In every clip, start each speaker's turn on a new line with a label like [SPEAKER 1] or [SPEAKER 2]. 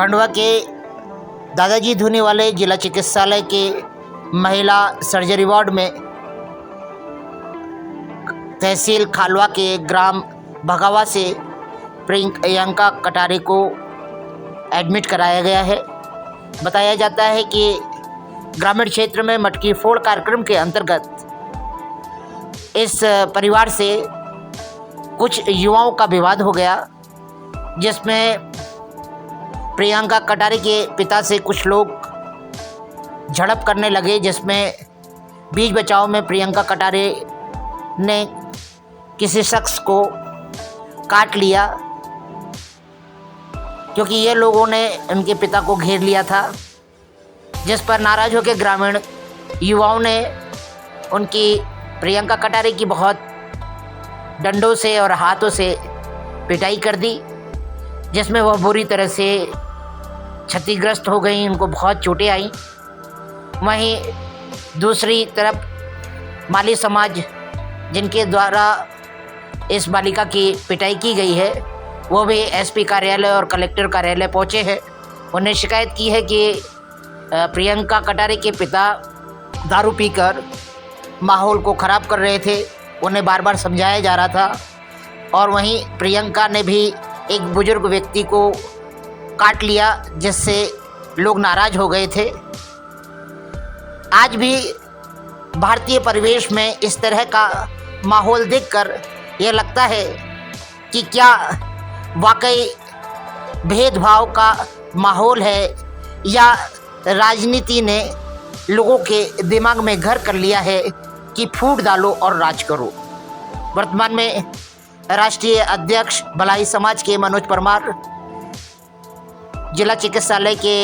[SPEAKER 1] खंडवा के दादाजी धूनीवाले जिला चिकित्सालय के महिला सर्जरी वार्ड में तहसील खालवा के ग्राम भगावा से प्रियंका कटारे को एडमिट कराया गया है। बताया जाता है कि ग्रामीण क्षेत्र में मटकी फोड़ कार्यक्रम के अंतर्गत इस परिवार से कुछ युवाओं का विवाद हो गया, जिसमें प्रियंका कटारे के पिता से कुछ लोग झड़प करने लगे, जिसमें बीच बचाव में प्रियंका कटारे ने किसी शख्स को काट लिया, क्योंकि ये लोगों ने उनके पिता को घेर लिया था। जिस पर नाराज़ होकर ग्रामीण युवाओं ने उनकी प्रियंका कटारे की बहुत डंडों से और हाथों से पिटाई कर दी, जिसमें वह बुरी तरह से क्षतिग्रस्त हो गई, उनको बहुत चोटें आईं। वहीं दूसरी तरफ माली समाज, जिनके द्वारा इस बालिका की पिटाई की गई है, वो भी एसपी कार्यालय और कलेक्टर कार्यालय पहुंचे हैं। उन्हें शिकायत की है कि प्रियंका कटारे के पिता दारू पीकर माहौल को ख़राब कर रहे थे। उन्हें बार बार समझाया जा रहा था। और वहीं प्रियंका ने भी एक बुजुर्ग व्यक्ति को काट लिया, जिससे लोग नाराज़ हो गए थे। आज भी भारतीय परिवेश में इस तरह का माहौल देखकर यह लगता है कि क्या वाकई भेदभाव का माहौल है, या राजनीति ने लोगों के दिमाग में घर कर लिया है कि फूट डालो और राज करो। वर्तमान में राष्ट्रीय अध्यक्ष भलाई समाज के मनोज परमार जिला चिकित्सालय के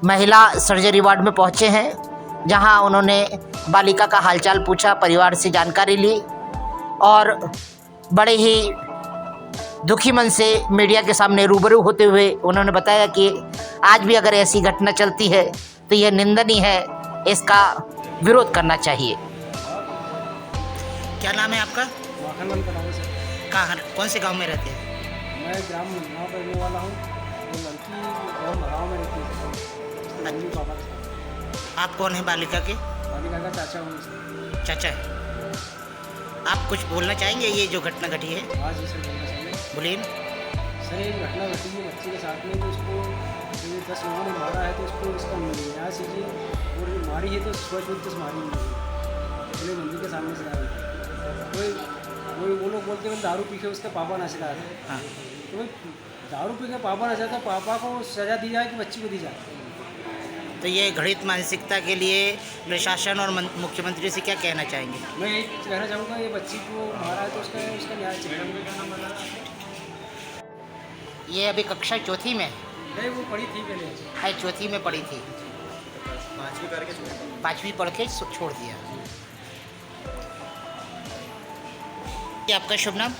[SPEAKER 1] महिला सर्जरी वार्ड में पहुंचे हैं, जहां उन्होंने बालिका का हालचाल पूछा, परिवार से जानकारी ली और बड़े ही दुखी मन से मीडिया के सामने रूबरू होते हुए उन्होंने बताया कि आज भी अगर ऐसी घटना चलती है तो यह निंदनीय है, इसका विरोध करना चाहिए। क्या नाम है आपका? कहाँ, कौन से गांव में रहते हैं?
[SPEAKER 2] मैं ग्राम गाँव का रहने वाला हूँ। वो लड़की ग्राम गाँव में रहती है, मम्मी पापा के साथ।
[SPEAKER 1] आप कौन है बालिका के?
[SPEAKER 2] बालिका का चाचा हूँ।
[SPEAKER 1] चाचा है। आप कुछ बोलना चाहेंगे ये जो घटना घटी है?
[SPEAKER 2] हाँ जी सर, बोलना चाहिए।
[SPEAKER 1] बोलिए।
[SPEAKER 2] सर ये घटना घटी है बच्चे के साथ में, तो उसको 10 लोगों ने मारा है, तो उसको इसका न्याय कीजिए। और मारी है तो स्वच्छता से मारी नहीं है, अपने मंदिर के सामने से कोई वो लोग बोलते हैं दारू पी के उसके पापा नशा रहा है।
[SPEAKER 1] हाँ,
[SPEAKER 2] तो भाई दारू पी के पापा नशा था, पापा को सज़ा दी जाए कि बच्ची को दी जाए?
[SPEAKER 1] तो ये घृणित मानसिकता के लिए प्रशासन और मुख्यमंत्री से क्या कहना चाहेंगे?
[SPEAKER 2] मैं यही कहना चाहूँगा, ये बच्ची को मारा है तो उसका न्याय चाहिए।
[SPEAKER 1] ये अभी कक्षा चौथी में?
[SPEAKER 2] नहीं, वो पढ़ी थी पहले।
[SPEAKER 1] हाँ, चौथी में पढ़ी थी, 5वीं पढ़ के छोड़ दिया। क्या आपका शुभ नाम?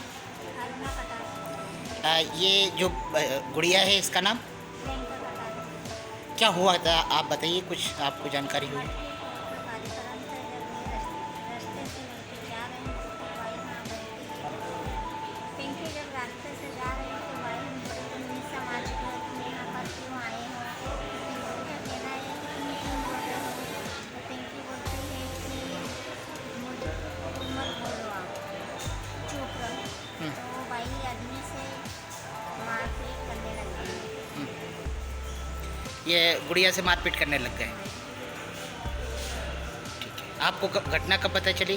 [SPEAKER 1] ये जो गुड़िया है, इसका नाम क्या हुआ था, आप बताइए, कुछ आपको जानकारी हुई? ये गुड़िया से मारपीट करने लग गए। ठीक है, आपको घटना कब पता चली?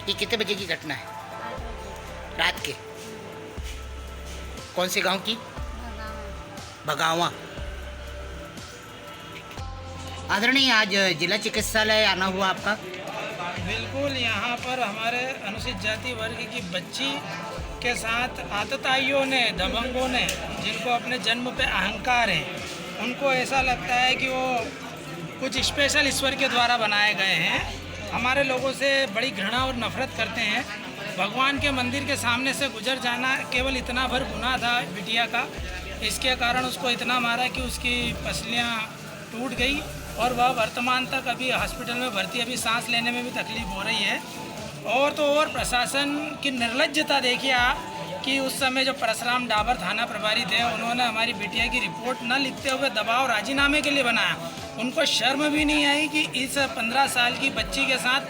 [SPEAKER 1] ये कितने बजे की घटना है? रात के। कौन से गांव की? भगावा। आदरणीय, आज जिला चिकित्सालय आना हुआ आपका?
[SPEAKER 3] बिल्कुल, यहाँ पर हमारे अनुसूचित जाति वर्ग की बच्ची के साथ आतताइयों ने, दबंगों ने, जिनको अपने जन्म पे अहंकार है, उनको ऐसा लगता है कि वो कुछ स्पेशल ईश्वर के द्वारा बनाए गए हैं। हमारे लोगों से बड़ी घृणा और नफरत करते हैं। भगवान के मंदिर के सामने से गुजर जाना केवल इतना भर गुनाह था बिटिया का, इसके कारण उसको इतना मारा कि उसकी पसलियाँ टूट गई और वह वर्तमान तक अभी हॉस्पिटल में भर्ती, अभी सांस लेने में भी तकलीफ़ हो रही है। और तो और प्रशासन की निर्लज्जता देखिए आप कि उस समय जो परशुराम डाबर थाना प्रभारी थे, उन्होंने हमारी बिटिया की रिपोर्ट न लिखते हुए दबाव राजीनामे के लिए बनाया। उनको शर्म भी नहीं आई कि इस 15 साल की बच्ची के साथ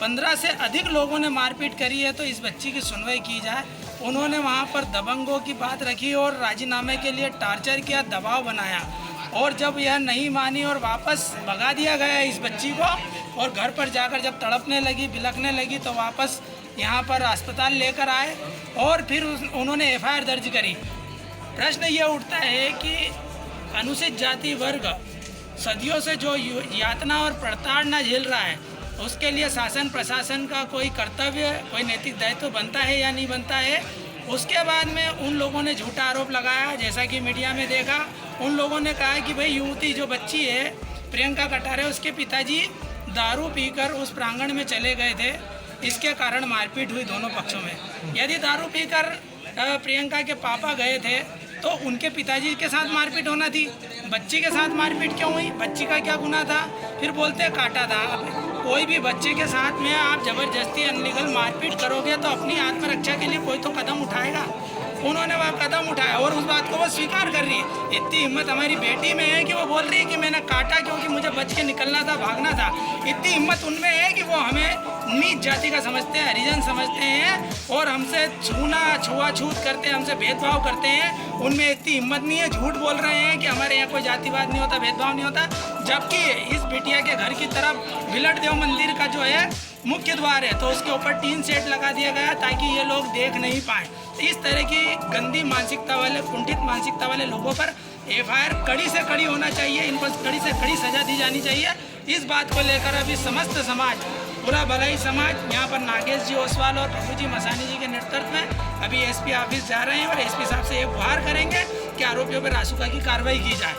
[SPEAKER 3] 15 से अधिक लोगों ने मारपीट करी है तो इस बच्ची की सुनवाई की जाए। उन्होंने वहाँ पर दबंगों की बात रखी और राजीनामे के लिए टार्चर किया, दबाव बनाया, और जब यह नहीं मानी और वापस भगा दिया गया इस बच्ची को, और घर पर जाकर जब तड़पने लगी, बिलखने लगी, तो वापस यहाँ पर अस्पताल लेकर आए और फिर उन्होंने एफआईआर दर्ज करी। प्रश्न ये उठता है कि अनुसूचित जाति वर्ग सदियों से जो यातना और प्रताड़ना झेल रहा है, उसके लिए शासन प्रशासन का कोई कर्तव्य, कोई नैतिक दायित्व बनता है या नहीं बनता है। उसके बाद में उन लोगों ने झूठा आरोप लगाया, जैसा कि मीडिया में देखा, उन लोगों ने कहा कि भाई युवती जो बच्ची है प्रियंका कटारे, उसके पिताजी दारू पीकर उस प्रांगण में चले गए थे, इसके कारण मारपीट हुई दोनों पक्षों में। यदि दारू पीकर प्रियंका के पापा गए थे तो उनके पिताजी के साथ मारपीट होना थी, बच्ची के साथ मारपीट क्यों हुई? बच्ची का क्या गुनाह था? फिर बोलते काटा था। अब कोई भी बच्चे के साथ में आप जबरदस्ती अनलीगल मारपीट करोगे तो अपनी आत्मरक्षा के लिए कोई तो कदम उठाएगा। उन्होंने वह कदम उठाया और उस बात को वो स्वीकार कर रही है। इतनी हिम्मत हमारी बेटी में है कि वो बोल रही है कि मैंने काटा क्योंकि मुझे बच के निकलना था, भागना था। इतनी हिम्मत उनमें है कि वो हमें नीच जाति का समझते हैं, हरिजन समझते हैं और हमसे छुआछूत करते हैं, हमसे भेदभाव करते हैं। उनमें इतनी हिम्मत नहीं है, झूठ बोल रहे हैं कि हमारे यहाँ कोई जातिवाद नहीं होता, भेदभाव नहीं होता। जबकि इस बिटिया के घर की तरफ विलट देव मंदिर का जो है मुख्य द्वार है, तो उसके ऊपर टीन सेट लगा दिया गया ताकि ये लोग देख नहीं पाए। इस तरह की गंदी मानसिकता वाले, कुंठित मानसिकता वाले लोगों पर एफआईआर कड़ी से कड़ी होना चाहिए, इनको कड़ी से कड़ी सजा दी जानी चाहिए। इस बात को लेकर अभी समस्त समाज, पूरा भलाई समाज, यहाँ पर नागेश जी ओसवाल और प्रभु जी मसानी जी के नेतृत्व में अभी एसपी ऑफिस जा रहे हैं और एसपी साहब से ये गुहार करेंगे कि आरोपियों पर रासुका की कार्रवाई की जाए।